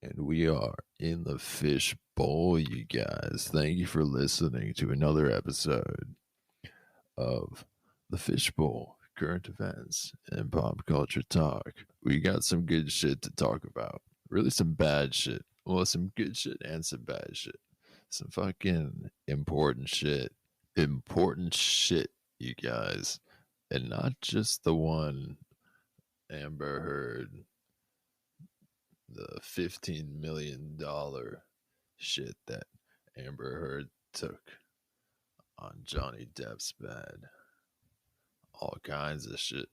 And we are in the fishbowl, you guys. Thank you for listening to another episode of the fishbowl, current events and pop culture talk. We got some good shit to talk about. Really, some bad shit. Well, some good shit and some bad shit. Some fucking important shit. Important shit, you guys. And not just the one Amber Heard, the $15 million shit that Amber Heard took on Johnny Depp's bed. All kinds of shit.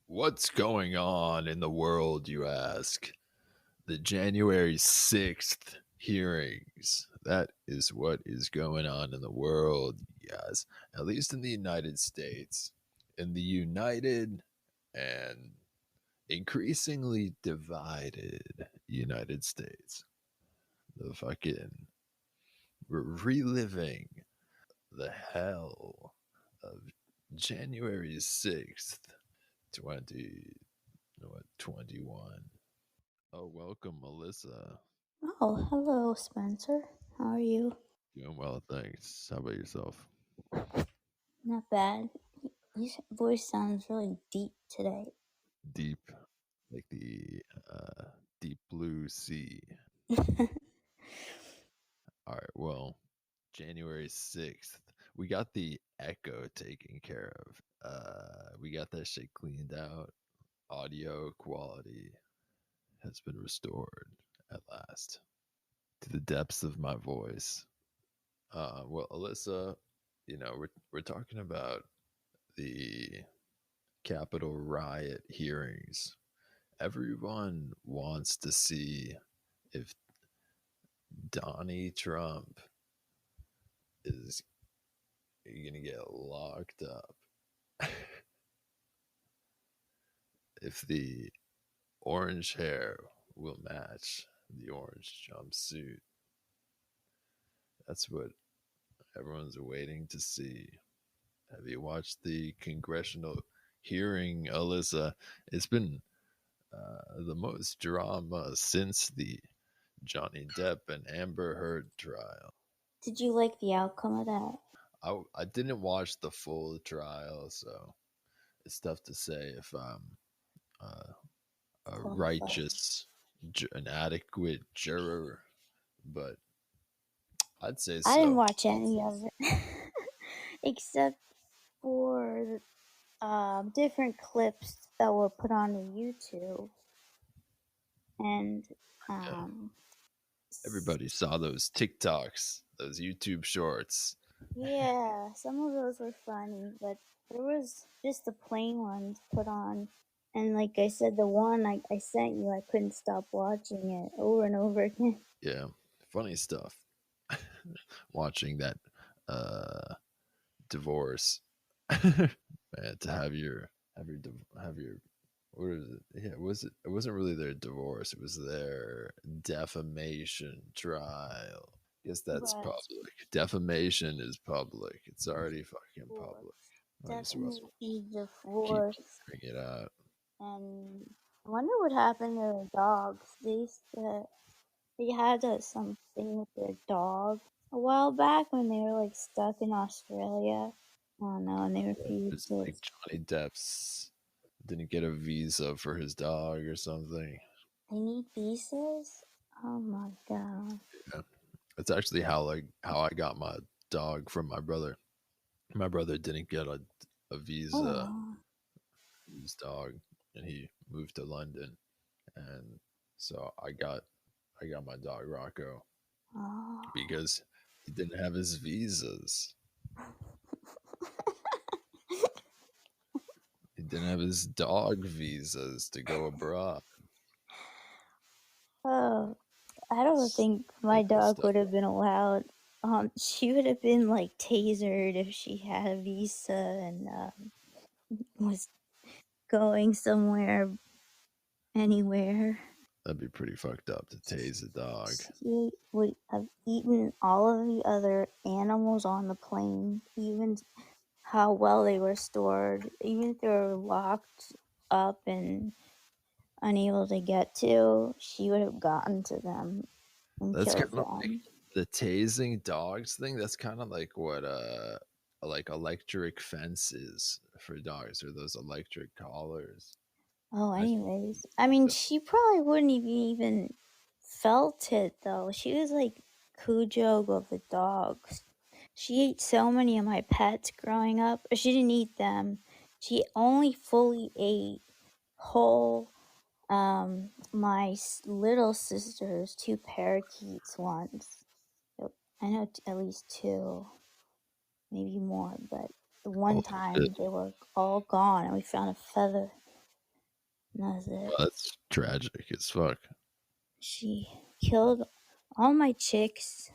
What's going on in the world, you ask? The January 6th hearings. That is what is going on in the world, you guys. At least in the United States. In the united and increasingly divided United States. We're reliving the hell of January 6th, 2021. Oh, welcome, Alyssa. Oh, hello, Spencer. How are you? Doing well, thanks. How about yourself? Not bad. Your voice sounds really deep today. Deep, like the deep blue sea. All right, well, January 6th, we got the echo taken care of. We got that shit cleaned out. Audio quality has been restored at last to the depths of my voice. Well, Alyssa, we're talking about the Capitol riot hearings. Everyone wants to see if Donnie Trump is going to get locked up. If the orange hair will match the orange jumpsuit. That's what everyone's waiting to see. Have you watched the congressional hearing, Alyssa? It's been the most drama since the Johnny Depp and Amber Heard trial. Did you like the outcome of that? I didn't watch the full trial, so it's tough to say if I'm a righteous, an adequate juror, but I'd say so. I didn't watch any of it, except for different clips that were put on YouTube. And everybody saw those TikToks, those YouTube shorts. Yeah, some of those were funny, but there was just the plain ones put on. And like I said, the one I sent you, I couldn't stop watching it over and over again. Yeah, funny stuff. Watching that divorce, man, to have your what is it? Yeah, it wasn't really their divorce. It was their defamation trial. I guess that's But public. Defamation is public. It's already fucking public. definitely Keep divorce. figuring it out. And I wonder what happened to the dogs. They had something with their dog a while back when they were like stuck in Australia. I don't know, and they refused It's to. like Johnny Depp's didn't get a visa for his dog or something. They need visas? Oh my god. Yeah. It's actually how I got my dog from my brother. My brother didn't get a visa for his dog, and he moved to London, and so I got my dog Rocco because he didn't have his visas. He didn't have his dog visas to go abroad. Oh, I don't think my dog would have been allowed She would have been like tasered if she had a visa and was going somewhere, anywhere. That'd be pretty fucked up to tase a dog. She would have eaten all of the other animals on the plane, even how well they were stored, even if they were locked up and unable to get to, she would have gotten to them and That's killed kind of like them. the tasing dogs thing. That's kind of like what like electric fence is for dogs, or those electric collars. Oh, I anyways, I mean, she probably wouldn't have even felt it though. She was like Cujo of the dogs. She ate so many of my pets growing up. She didn't eat them. She only fully ate whole my little sister's two parakeets once. I know at least two, maybe more, but the one Holy shit, time they were all gone and we found a feather and that was it. that's tragic as fuck. She killed all my chicks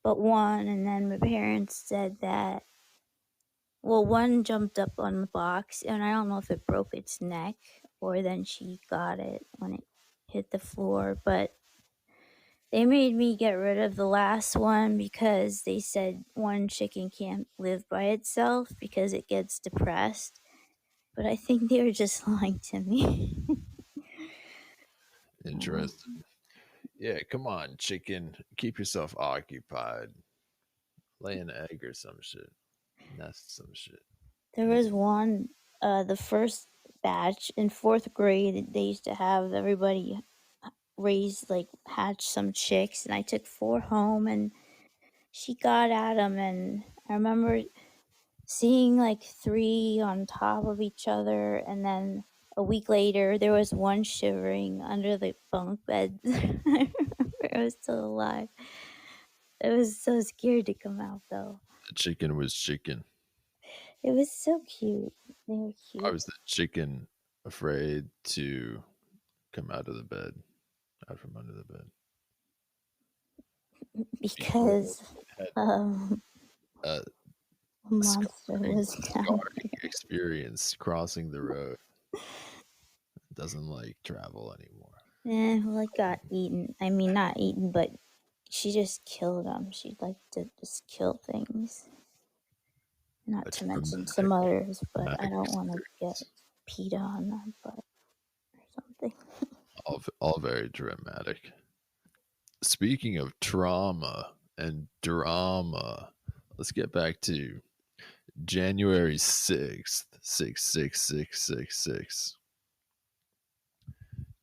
but one, and then my parents said that, well, one jumped up on the box and I don't know if it broke its neck or then she got it when it hit the floor, but they made me get rid of the last one because they said one chicken can't live by itself because it gets depressed. But I think they were just lying to me. Interesting. Yeah, come on, chicken. Keep yourself occupied. Lay an egg or some shit. Nest some shit. There was one, the first batch in fourth grade, they used to have everybody raise, like, hatch some chicks, and I took 4 home, and she got at them, and I remember seeing like 3 on top of each other, and then a week later there was one shivering under the bunk bed. I remember it was still alive. It was so scared to come out though. The chicken was chicken. It was so cute. They were Why cute was the chicken afraid to come out of the bed, out from under the bed? Before because it had a a monster scarring, was down scarring experience crossing the road. Doesn't like travel anymore. there. Well, it got eaten. I mean, not eaten, but she just killed them. She liked to just kill things. Not A to mention some others, but I traumatic don't want to get experience. peed on or butt or something. All very dramatic. Speaking of trauma and drama, let's get back to January 6th, 66666.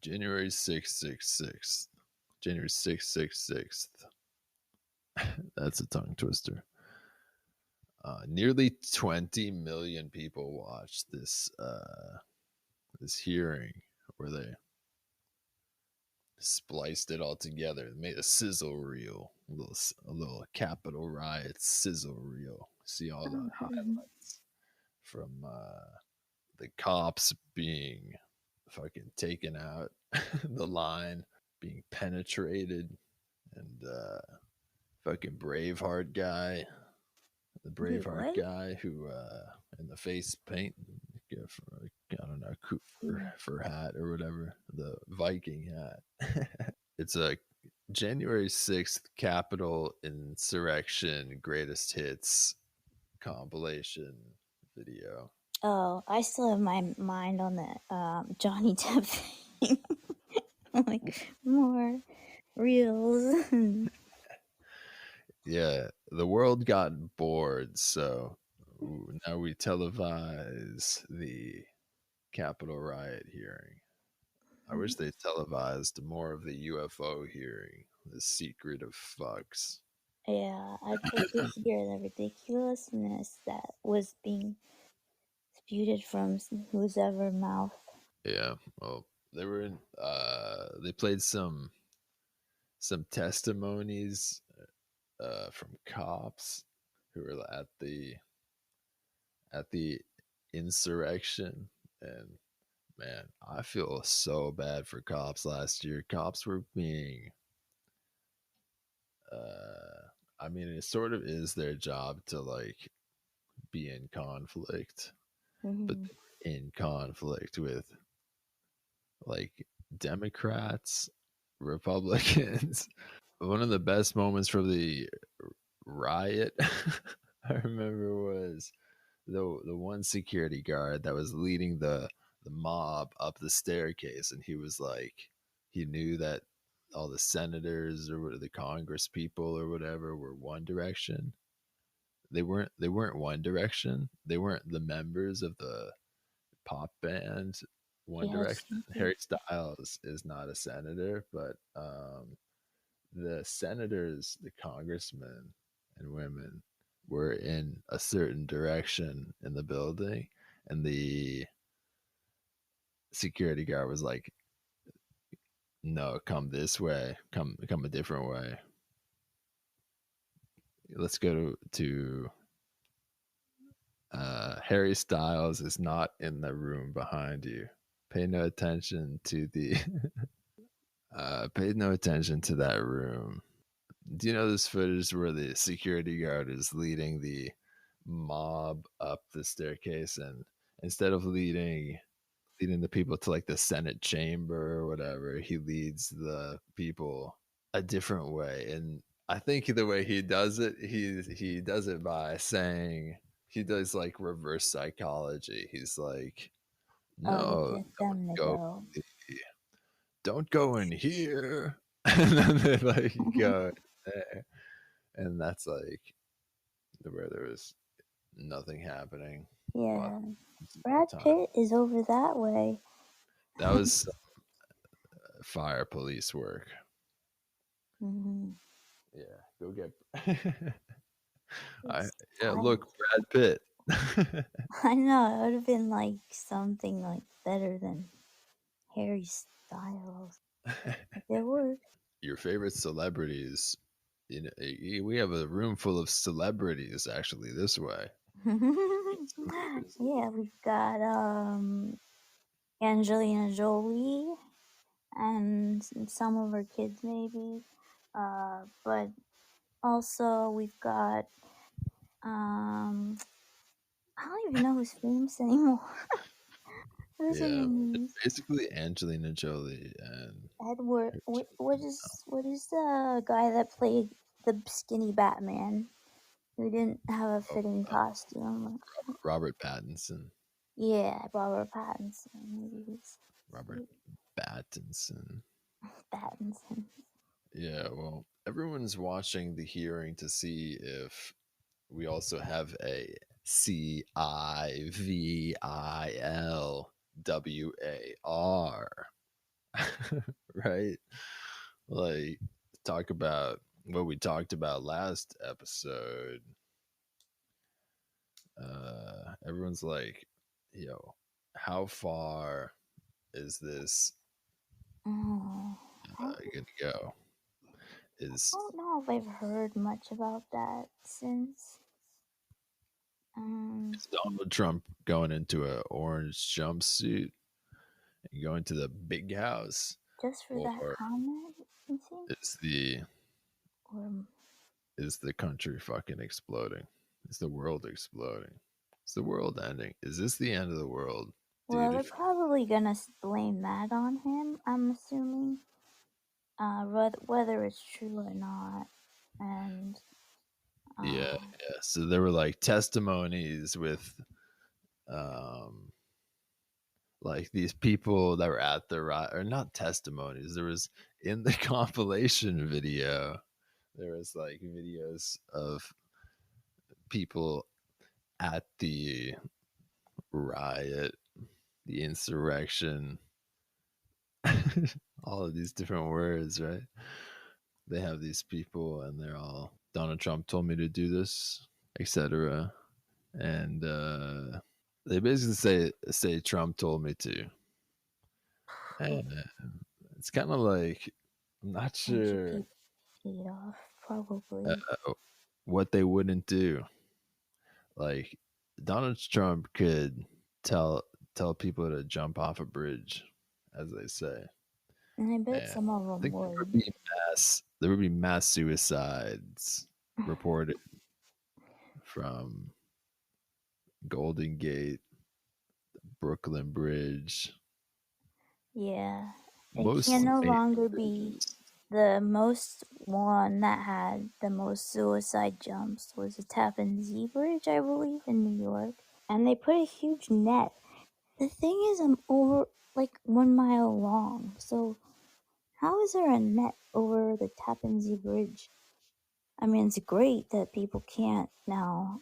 January 666. January 666. That's a tongue twister. Nearly 20 million people watched this hearing where they spliced it all together, made a sizzle reel, a little Capitol riot sizzle reel. See all the highlights from the cops being fucking taken out, the line being penetrated, and fucking Braveheart guy, the Wait, Braveheart what? guy who in the face paint, for, I don't know, for hat or whatever, the Viking hat. It's a January 6th Capitol insurrection greatest hits compilation video. Oh, I still have my mind on the Johnny Depp thing. Like more reels. Yeah, the world got bored, so now we televise the Capitol riot hearing. I wish they televised more of the UFO hearing, the secret of fucks. Yeah, I'd like to hear the ridiculousness that was being spewed from whose ever mouth. Yeah, well, they were in. They played some testimonies from cops who were at the insurrection, and man, I feel so bad for cops last year. Cops were being I mean, it sort of is their job to like be in conflict, but Mhm. they were in conflict with like Democrats, Republicans. One of the best moments from the riot I remember was the one security guard that was leading the mob up the staircase, and he was like, he knew that all the senators or the Congress people or whatever were One Direction. They weren't One Direction. They weren't the members of the pop band One Yeah, Direction. stupid. Harry Styles is not a senator, but the senators, the congressmen and women were in a certain direction in the building, and the security guard was like, "No, come this way. Come a different way. Let's go to Harry Styles is not in the room behind you. Pay no attention to the pay no attention to that room." Do you know this footage where the security guard is leading the mob up the staircase, and instead of leading the people to like the Senate chamber or whatever, he leads the people a different way. And I think the way he does it, he does it by saying, he does like reverse psychology. He's like, Oh, no, get them to go, go. don't go in here. And then they like go there. And that's like where there was nothing happening. But Yeah, it's a good Brad time. Pitt is over that way. That was fire police work. Hmm. Yeah, go get. I It's yeah, tight. look, Brad Pitt. I know, it would have been like something like better than Harry Styles. But it worked. Your favorite celebrities. You know, we have a room full of celebrities actually this way. So Yeah, we've got Angelina Jolie and some of her kids maybe. But also we've got I don't even know who's famous anymore. Who's in yeah, the it's news? basically Angelina Jolie and Edward. her What is the guy that played the skinny Batman who didn't have a oh, fitting costume? Robert Pattinson. Yeah, Robert Pattinson. Maybe he's Robert Pattinson. Pattinson. Yeah, well, everyone's watching the hearing to see if we also have a CIVILWAR, right? Like, talk about what we talked about last episode. Everyone's like, yo, how far is this Oh, I gonna go? Is don't know if I've heard much about that since. Um, Donald Trump going into a orange jumpsuit and going to the big house, just for that or comment, you think? is the Or is the country fucking exploding? Is the world exploding? Is the world ending? Is this the end of the world due well, to? they're probably gonna blame that on him. I'm assuming, whether it's true or not, and Yeah, uh, yeah. So there were like testimonies with, um, like these people that were at the riot, or not testimonies. There was in the compilation video. There was like videos of people at the riot, the insurrection, all of these different words, right? They have these people and they're all, Donald Trump told me to do this, etc. And they basically say Trump told me to. And it's kind of like, I'm not bunch of sure people paid off, probably. what they wouldn't do. Like Donald Trump could tell tell people to jump off a bridge, as they say. And I bet And some of I them think would. there would be mass suicides. reported from Golden Gate, Brooklyn Bridge, Yeah. It can most no famous longer be bridges. the most one that had the most suicide jumps was the Tappan Zee Bridge, I believe, in New York. And they put a huge net. The thing is, I'm over like 1 mile long. So how is there a net over the Tappan Zee Bridge? I mean, it's great that people can't now,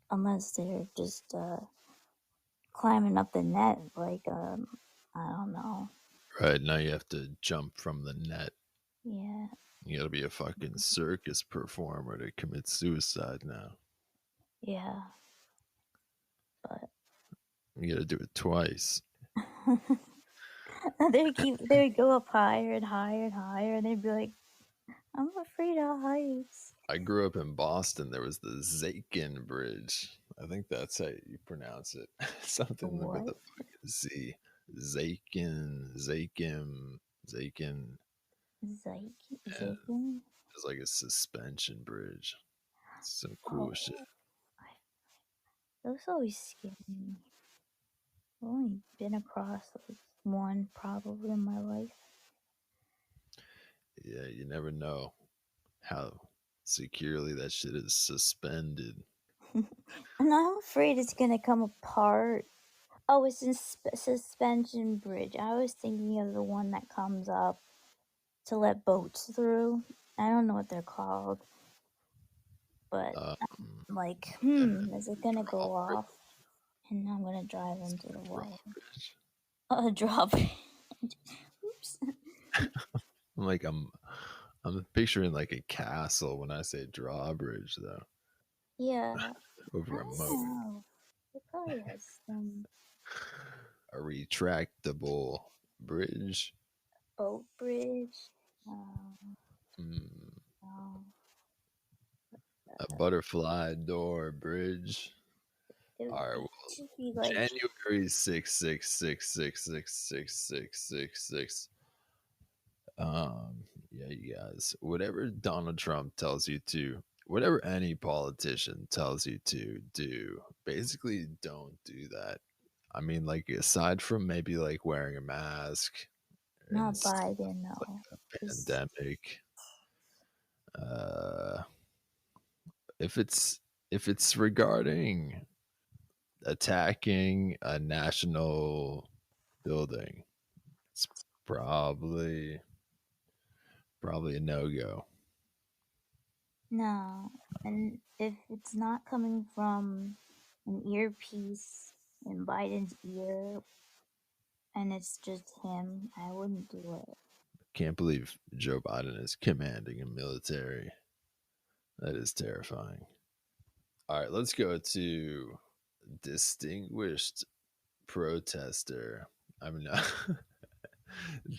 unless they're just climbing up the net, like I don't know. Right now, you have to jump from the net. Yeah, You got to be a fucking circus performer to commit suicide now. yeah, but You got to do it twice. they would go up higher and higher and higher, and they'd be like, "I'm afraid of heights." I grew up in Boston. There was the Zakin Bridge. I think that's how you pronounce it. Something with What? a fucking Z. Zakin, Zakim, Zakin. Ziking? It's like a suspension bridge. It's some cool shit. Oh, I, those always scare me. I've only been across like one probably in my life. Yeah, you never know how securely that shit is suspended. And I'm afraid it's gonna come apart. Oh, it's in suspension bridge. I was thinking of the one that comes up to let boats through. I don't know what they're called, but Um, like, and is it gonna go drawbridge. off? And I'm gonna drive It's into a the water. drawbridge. Drop. Oops. I'm like I'm picturing like a castle when I say drawbridge though. Yeah, I Over a don't moat. know. It probably has some A retractable bridge. boat bridge. Um, Mm, no. a butterfly door bridge. It, All right, it well, should be like January 666666666. Yeah, you guys, whatever Donald Trump tells you to, whatever any politician tells you to do, basically don't do that. I mean, like, aside from maybe like wearing a mask and not Biden, like no. a 'Cause pandemic, uh, if it's regarding attacking a national building, it's probably a no-go. no, and if it's not coming from an earpiece in Biden's ear and it's just him, I wouldn't do it. Can't believe Joe Biden is commanding a military. That is terrifying. All right, let's go to distinguished protester. I'm not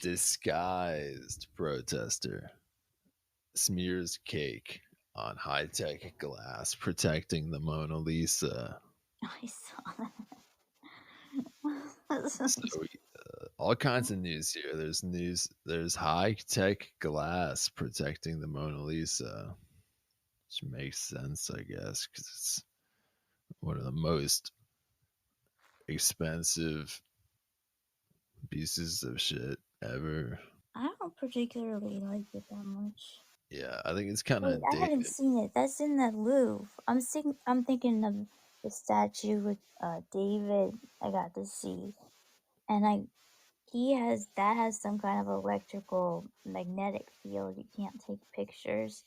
disguised protester smears cake on high-tech glass protecting the Mona Lisa. I saw that. So all kinds of news here. There's high-tech glass protecting the Mona Lisa, which makes sense, I guess, because it's one of the most expensive pieces of shit ever. I don't particularly like it that much. Yeah, I think it's kind Wait, of I haven't dated. seen it. That's in the Louvre. I'm thinking of the statue with David. I got to see, and that has some kind of electrical magnetic field. You can't take pictures,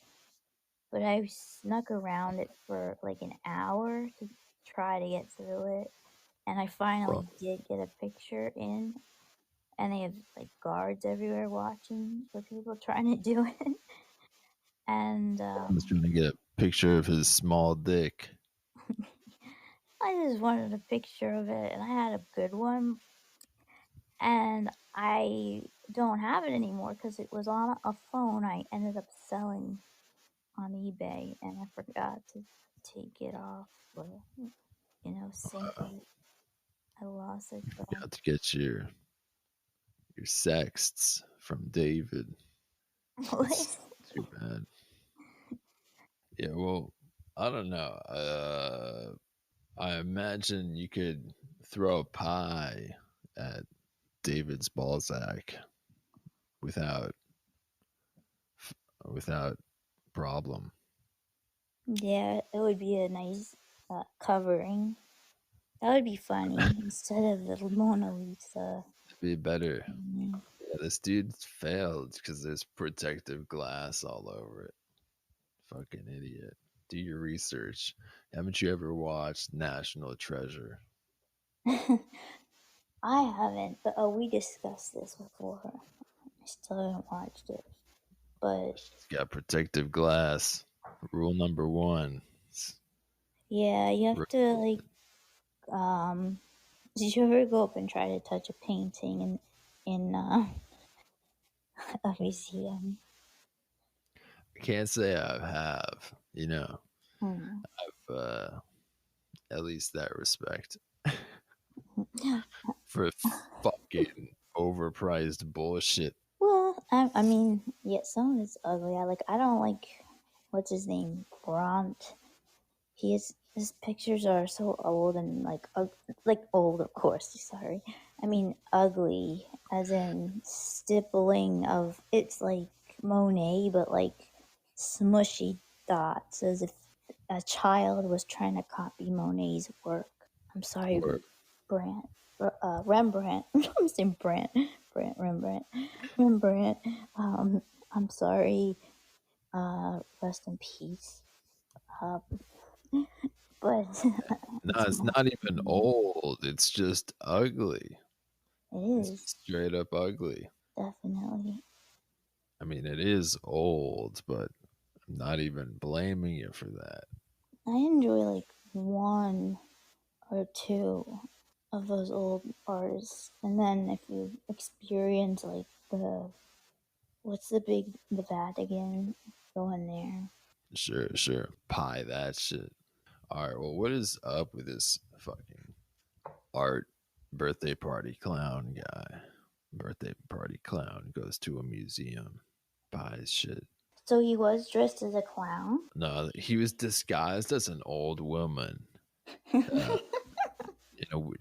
but I snuck around it for like an hour to try to get through it, and I Well, finally did get a picture in. And they have like guards everywhere watching for people trying to do it, and I was trying to get a picture of his small dick. I just wanted a picture of it, and I had a good one, and I don't have it anymore because it was on a phone I ended up selling on eBay, and I forgot to take it off or sync it. I lost it You though. have to get your sexts from David. What? That's too bad. Yeah, well, I don't know. I imagine you could throw a pie at David's Balzac without without problem. Yeah, it would be a nice covering. That would be funny instead of the Mona Lisa. It'd be better. Mm. Yeah, this dude failed because there's protective glass all over it. Fucking idiot. Do your research. Haven't you ever watched National Treasure? I haven't, but we discussed this before. I still haven't watched it, but It's got protective glass. Rule number one. yeah, you have to like. Did you ever go up and try to touch a painting in a museum? I can't say I have, Hmm. at least that respect for fucking overpriced bullshit. Well, I mean, yeah, some of it's ugly. I don't like, what's his name, Bront. His pictures are so old and like old, of course. Sorry, I mean ugly, as in stippling of it's like Monet, but like smushy dots, as if a child was trying to copy Monet's work. I'm sorry, Or Brandt, Rembrandt. I'm saying Rembrandt. I'm sorry. Rest in peace. Uh, but no, it's it's my not even opinion. old. It's just ugly. It It's is just straight up ugly. definitely. I mean, it is old, but I'm not even blaming you for that. I enjoy like one or two of those old artists, and then if you experience like the Vatican, go in there. Sure, sure. Pie that shit. All right, well, what is up with this fucking art birthday party clown guy? Birthday party clown goes to a museum, buys shit. So he was dressed as a clown. No, he was disguised as an old woman uh,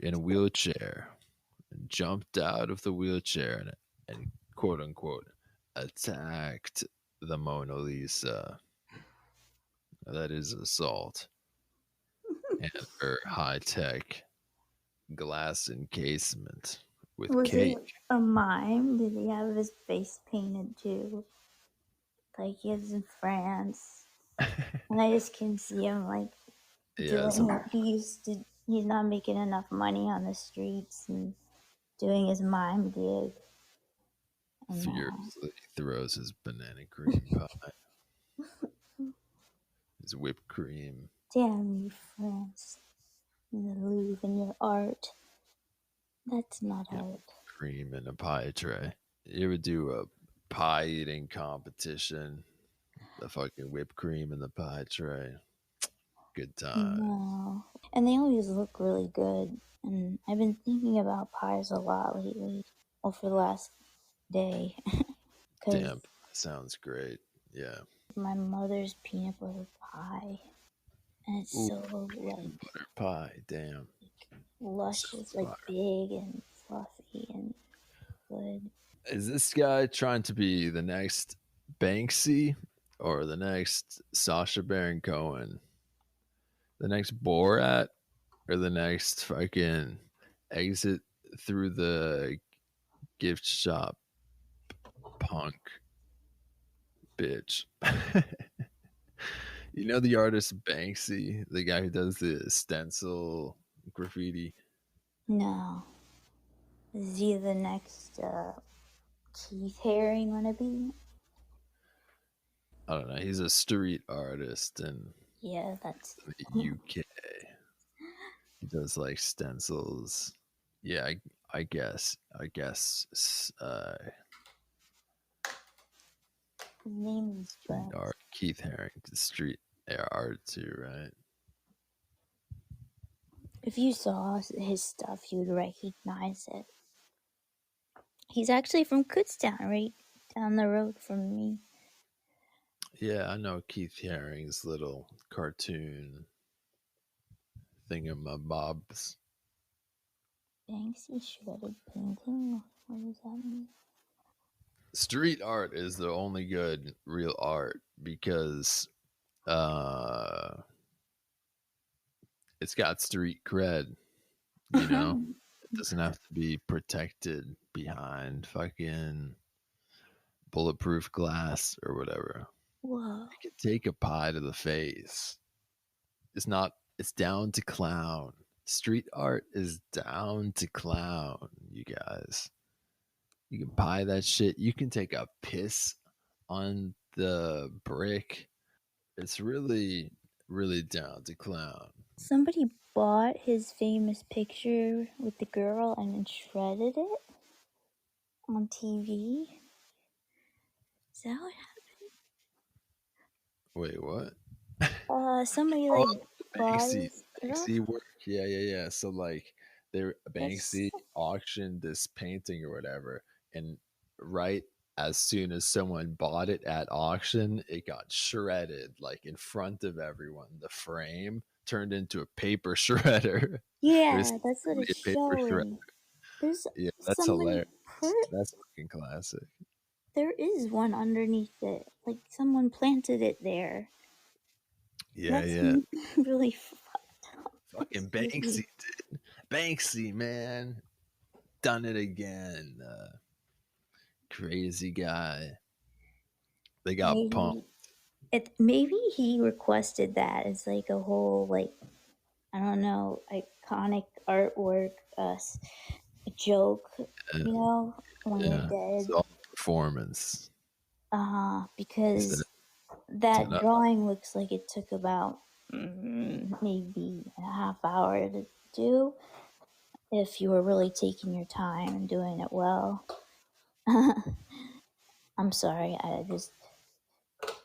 in a wheelchair and jumped out of the wheelchair and quote unquote attacked the Mona Lisa. That is assault. And her high tech glass encasement with Was it cake. a mime? Did he have his face painted too? Like he is in France. And I just can see him like Yes, doing he's not making enough money on the streets and doing his mime gig. And furiously throws his banana cream pie, his whipped cream, damn you, France, and the Louvre and your art. That's not you know, art. cream in a pie tray. You would do a pie eating competition. The fucking whipped cream in the pie tray. Good time. No. And they always look really good. And I've been thinking about pies a lot lately. Well, for the last day. Because Damn, sounds great. Yeah. my mother's peanut butter pie. And it's Ooh, so, peanut like, butter pie. Damn. luscious, Sounds like, fire. big and fluffy and good. Is this guy trying to be the next Banksy or the next Sasha Baron Cohen? The next Borat or the next fucking exit through the gift shop punk bitch? You know the artist Banksy, the guy who does the stencil graffiti? No. Is he the next Keith Haring wannabe? I don't know. He's a street artist in Yeah, that's the UK. He does like stencils. Yeah, I guess his name is street art. Keith Haring did street art too, right? if you saw his stuff, you'd recognize it. He's actually from Kutztown, right down the road from me. Yeah, I know Keith Haring's little cartoon thingamabobs. Banksy shredded painting? What does that mean? Street art is the only good real art because uh it's got street cred, you know? It doesn't have to be protected behind fucking bulletproof glass or whatever. Whoa. You can take a pie to the face. It's down to clown. Street art is down to clown, you guys. You can pie that shit. You can take a piss on the brick. It's really, really down to clown. Somebody bought his famous picture with the girl and then shredded it on TV. Is that what Wait, what? happened? Somebody Oh, like bought Banksy, his stuff. Banksy work. Yeah. So like, That's Banksy auctioned this painting or whatever, and right as soon as someone bought it at auction, it got shredded like in front of everyone. The frame turned into a paper shredder. It was yeah, that's what literally it's a paper shredder. showing. There's Yeah, that's somebody hilarious. put That's fucking classic. there is one underneath it. Like someone planted it there. That's Yeah. really fucked up. Fucking That's really Banksy, dude. Banksy, man. Done it again. Crazy guy. They got pumped. maybe he requested that as like a whole like I don't know iconic artwork a joke, Yeah. you know, when you're Yeah. It's dead. all performance. Instead Because of, that drawing looks like it took about maybe a half hour to do if you were really taking your time and doing it well. I'm sorry, I just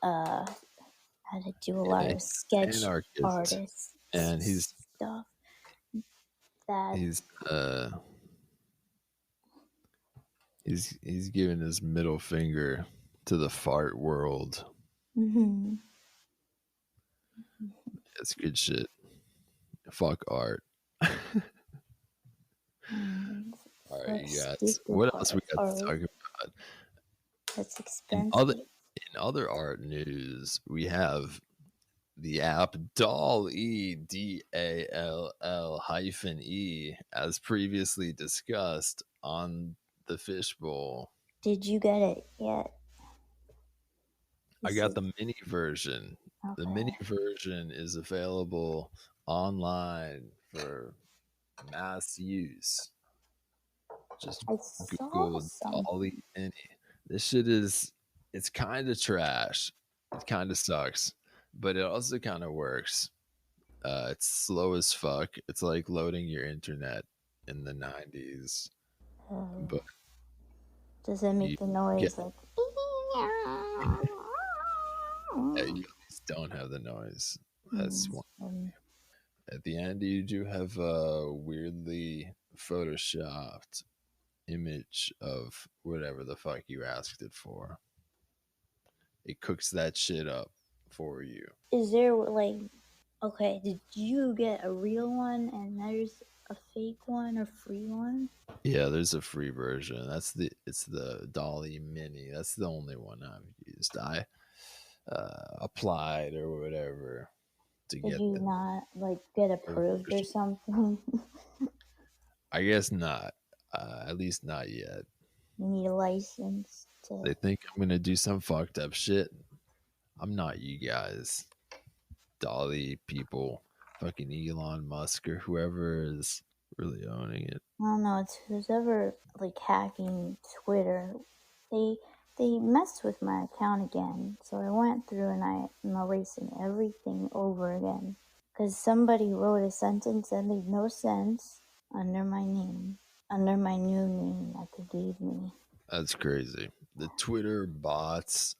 had to do a lot yeah, of he's an sketch anarchist. artist And stuff. That he's uh he's giving his middle finger to the fart world. mm-hmm. That's good shit. Fuck art. All right, Fuck you guys. stupid What else we got to art. talk about? That's In other expensive. in other art news, we have the app DALL DALL hyphen E, as previously discussed on the Fishbowl. Did you get it yet? I This got is the mini version. The mini okay. version is available online for mass use. Just I saw Google some. Dolly Mini. This shit is it's kind of trash. It kind of sucks, but it also kind of works. It's slow as fuck. It's like loading your internet in the 90s, but Does it you make the get noise like? yeah, you at least don't have the noise. That's one. Um, At the end, you do have a weirdly photoshopped image of whatever the fuck you asked it for. It cooks that shit up for you. is there like? Okay, did you get a real one and there's a fake one or free one? Yeah, there's a free version. It's the Dolly Mini. That's the only one I've used. I applied or whatever to Did get you not like get the approved or version. something? I guess not. At least not yet. You need a license to. They think I'm gonna do some fucked up shit. I'm not you guys. Dolly people, fucking Elon Musk or whoever is really owning it. I don't know. It's who's ever like hacking Twitter. They they messed with my account again, so I went through and I'm erasing everything over again because somebody wrote a sentence that made no sense under my name, under my new name that they gave me. That's crazy. The Twitter bots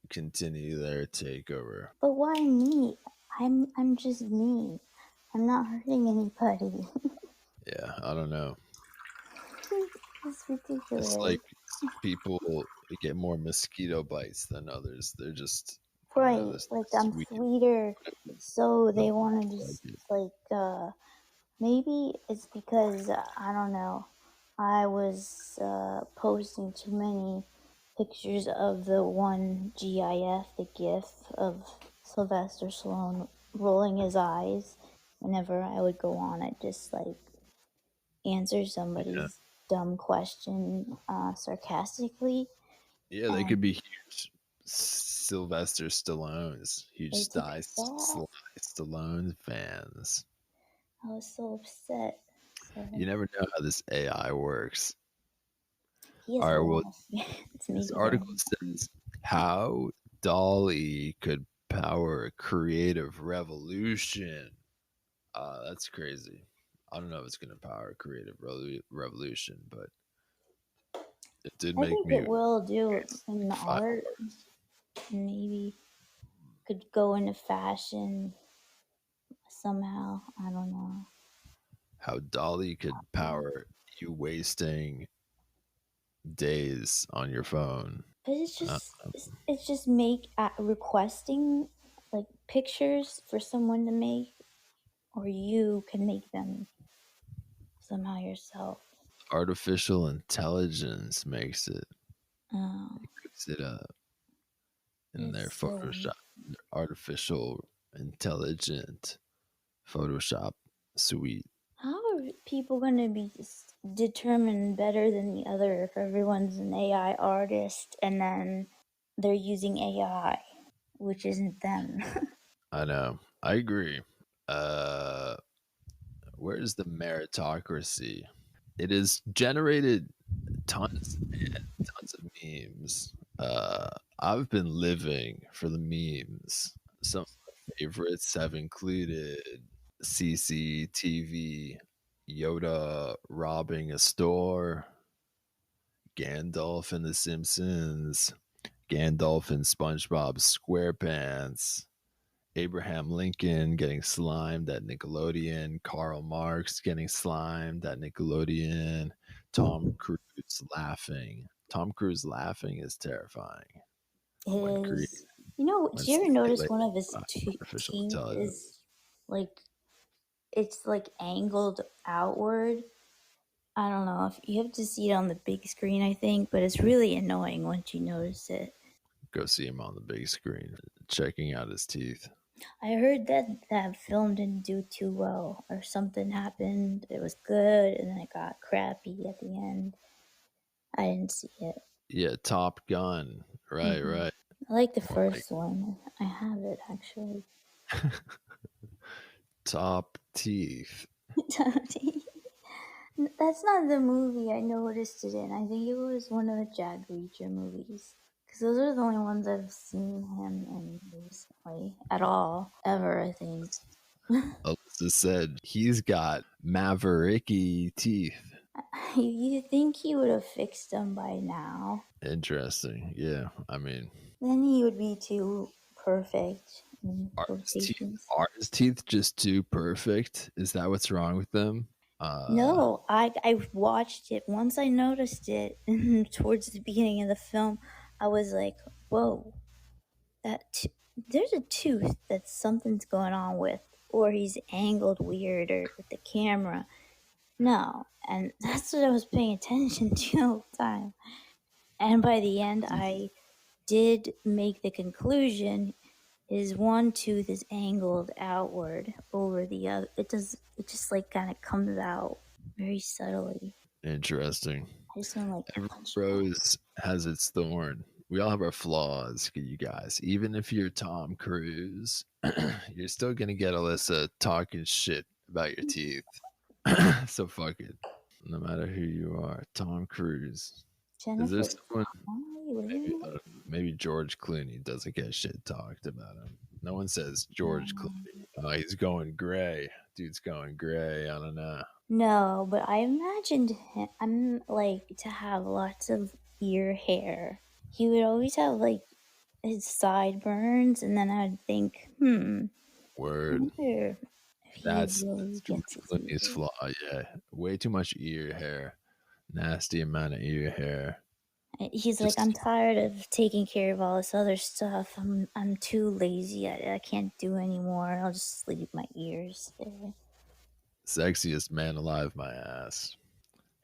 continue their takeover. But why me? I'm just me. I'm not hurting anybody. Yeah, I don't know. It's It's ridiculous. like people get more mosquito bites than others. They're just I don't know, Right, this like I'm sweet sweeter, so the they want to like just it. maybe it's because I don't know. I was posting too many pictures of the one GIF, the GIF of Sylvester Stallone rolling his eyes whenever I would go on it, just like answer Yeah. somebody's dumb question sarcastically, Yeah, they and could be huge Sylvester Stallone's, huge they took it back. Stallone fans. I was so upset. So You never know how this AI works. he has All a right, lot well, of. It's this maybe article them. says how DALL-E could power a creative revolution. That's crazy. I don't know if it's going to power a creative revolution, but it did I make think me it will do curious. in the Like art. fireworks. Maybe could go into fashion somehow. I don't know. How DALL-E could power you wasting days on your phone. But Uh, it's just make requesting like pictures for someone to make, or you can make them somehow yourself. Artificial intelligence makes it. Oh, It cooks it up in their it's so. Photoshop, their artificial intelligent Photoshop suite. How are people going to be determined better than the other if everyone's an AI artist and then they're using AI, which isn't them? I know. I agree. Uh, where's the meritocracy? It has generated tons and tons of memes. I've been living for the memes. Some of my favorites have included CCTV, Yoda robbing a store, Gandalf in The Simpsons, Gandalf in SpongeBob SquarePants, Abraham Lincoln getting slimed at Nickelodeon, Karl Marx getting slimed at Nickelodeon, Tom Cruise laughing. Tom Cruise laughing is terrifying It when is. You know, when did you ever notice stimulated one of his by artificial teeth intelligence. is like it's like angled outward? I don't know if you have to see it on the big screen, I think, but it's really annoying once you notice it. Go see him on the big screen, checking out his teeth. I heard that that film didn't do too well, or something happened. It was good, and then it got crappy at the end. I didn't see it. Yeah, Top Gun. Right, Hmm. right. I like the Oh my, first one. I have it actually. top teeth. That's not the movie I noticed it in. I think it was one of the Jack Reacher movies. Because those are the only ones I've seen him in recently. At all. Ever, I think. Alyssa said he's got mavericky teeth. You think he would have fixed them by now? Interesting. Yeah, I mean, Then he would be too perfect, in are his teeth quotations. are his teeth just too perfect? Is that what's wrong with them? No, I watched it. Once I noticed it towards the beginning of the film, I was like, whoa, there's a tooth that something's going on with, or he's angled weird, or with the camera. No, and that's what I was paying attention to the whole time. And by the end, I did make the conclusion his one tooth is angled outward over the other. It just like kind of comes out very subtly. Interesting. I just want to like Every punch it out. rose has its thorn. We all have our flaws, you guys. Even if you're Tom Cruise, you're still gonna get Alyssa talking shit about your teeth. So fuck it. No matter who you are, Tom Cruise. Is there Jennifer someone? Maybe Connelly, maybe George Clooney doesn't get shit talked about him. No one says George Clooney. Oh, he's going gray. Dude's going gray. I don't know. no, but I imagined him. I'm like to have lots of ear hair. He would always have like his sideburns, and then I'd think, I Word. wonder if he That's really George gets his ear Clooney's hair. flaw. Yeah, way too much ear hair. Nasty amount of ear hair. He's like, I'm tired of taking care of all this other stuff. I'm too lazy. I can't do anymore. I'll just leave my ears there. Sexiest man alive, my ass.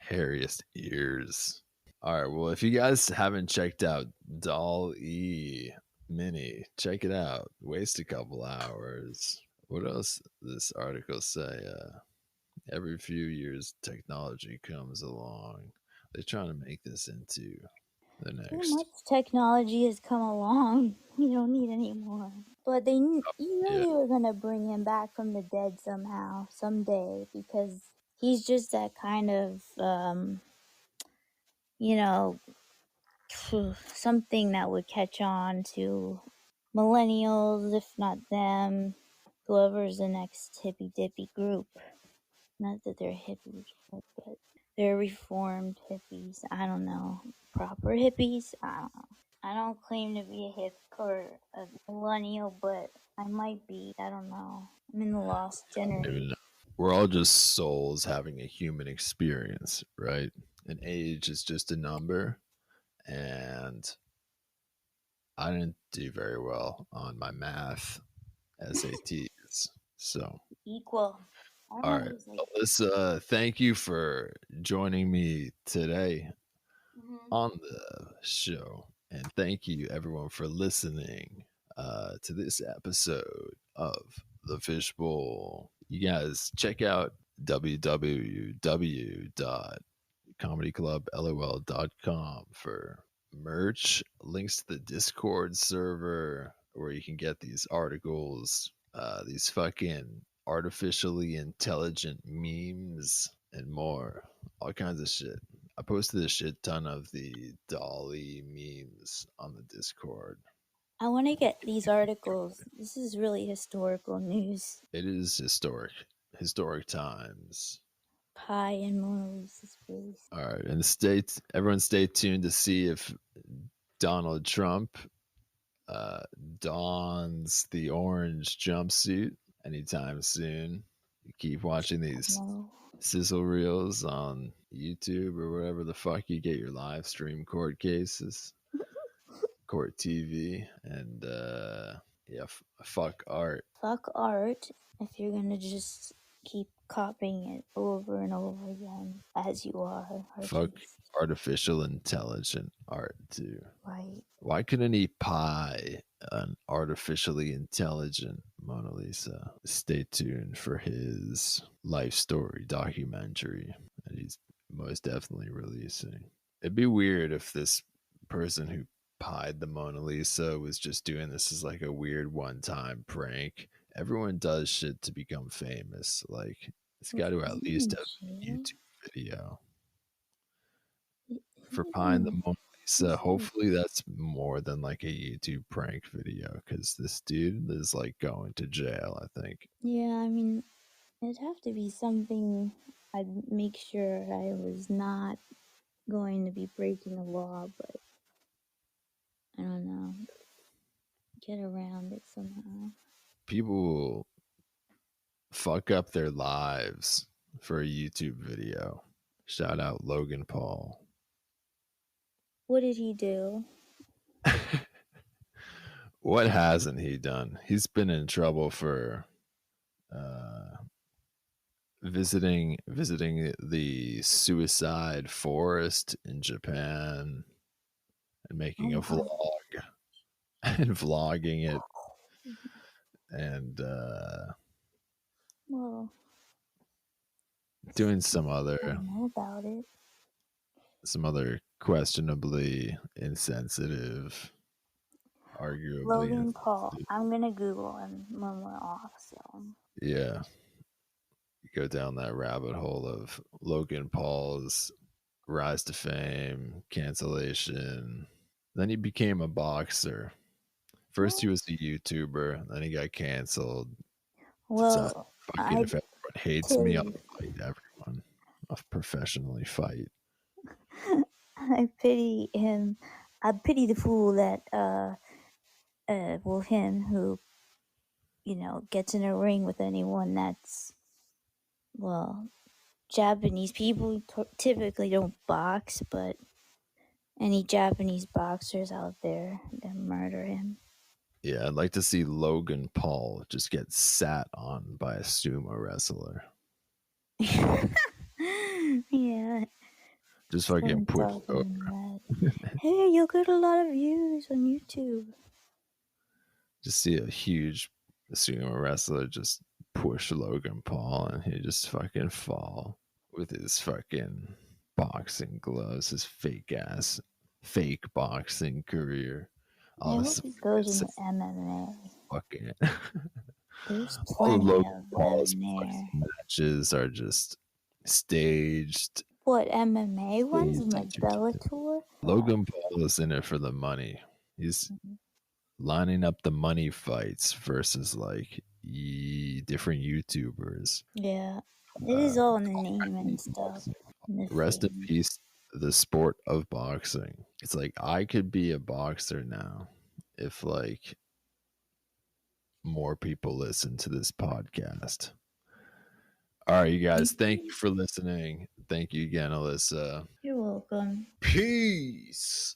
Hairiest ears. All right. Well, if you guys haven't checked out DALL E Mini, check it out. Waste a couple hours. What else this article say? Every few years, technology comes along. They're trying to make this into the Too next. much technology has come along. We don't need any more. But you know, Yeah. they were gonna bring him back from the dead somehow, someday, because he's just that kind of, you know, something that would catch on to millennials, if not them, whoever's the next hippy dippy group. Not that they're hippies, but they're reformed hippies. I don't know. Proper hippies? I don't know. I don't claim to be a hip or a millennial, but I might be. I don't know. I'm in the lost generation. We're all just souls having a human experience, right? And age is just a number. And I didn't do very well on my math SATs. So, Equal. I all remember right. it was like, Alyssa, thank you for joining me today mm-hmm. on the show. And thank you, everyone, for listening to this episode of The Fishbowl. You guys check out www.comedyclublol.com for merch, links to the Discord server where you can get these articles, these fucking artificially intelligent memes, and more. All kinds of shit. I posted a shit ton of the Dolly memes on the Discord. I want to get these articles. This is really historical news. It is historic times. Pi and Mona Lisa's face. All right, and everyone stay tuned to see if Donald Trump dons the orange jumpsuit anytime soon. Keep watching these No. sizzle reels on YouTube or wherever the fuck you get your live stream court cases, court TV, and yeah, fuck art. Fuck art if you're gonna just keep copying it over and over again as you are Fuck artist. artificial intelligent art too. Right. Why couldn't he pie an artificially intelligent Mona Lisa? Stay tuned for his life story documentary that he's most definitely releasing. It'd be weird if this person who pied the Mona Lisa was just doing this as like a weird one time prank. Everyone does shit to become famous. Like, it's got to at least have a YouTube video for pieing the Mona Lisa. Hopefully, that's more than like a YouTube prank video because this dude is like going to jail, I think. Yeah, I mean, it'd have to be something I'd make sure I was not going to be breaking the law, but I don't know. Get around it somehow. People will fuck up their lives for a YouTube video. Shout out Logan Paul. What did he do? What hasn't he done? He's been in trouble for visiting the suicide forest in Japan and making a vlog and vlogging it and Well, doing some I other don't know about it. questionably insensitive, arguably Logan Paul. insensitive. I'm gonna Google him when we're off, so. Yeah, go down that rabbit hole of Logan Paul's rise to fame, cancellation. Then he became a boxer. First, he was a YouTuber. Then he got canceled. Well, Fucking if everyone hates me, I'll fight everyone. I'll professionally fight. I pity him. I pity the fool that, well, him who, gets in a ring with anyone that's, well, Japanese people typically don't box, but any Japanese boxers out there that murder him. Yeah, I'd like to see Logan Paul just get sat on by a sumo wrestler. Yeah. Just fucking push over. Hey, you'll get a lot of views on YouTube. Just see a huge sumo wrestler just push Logan Paul and he just fucking fall with his fucking boxing gloves, his fake boxing career. I hope he goes into MMA. Fucking There's all the plenty Logan of Paul's them there. matches are just staged. What, MMA ones? Like Bellator? Logan Paul is in it for the money. He's lining up the money fights versus like different YouTubers. Yeah. It is all in the name and stuff. Rest in peace, the sport of boxing. It's like I could be a boxer now if like more people listen to this podcast. All right, you guys, thank you for listening. Thank you again, Alyssa. You're welcome. Peace.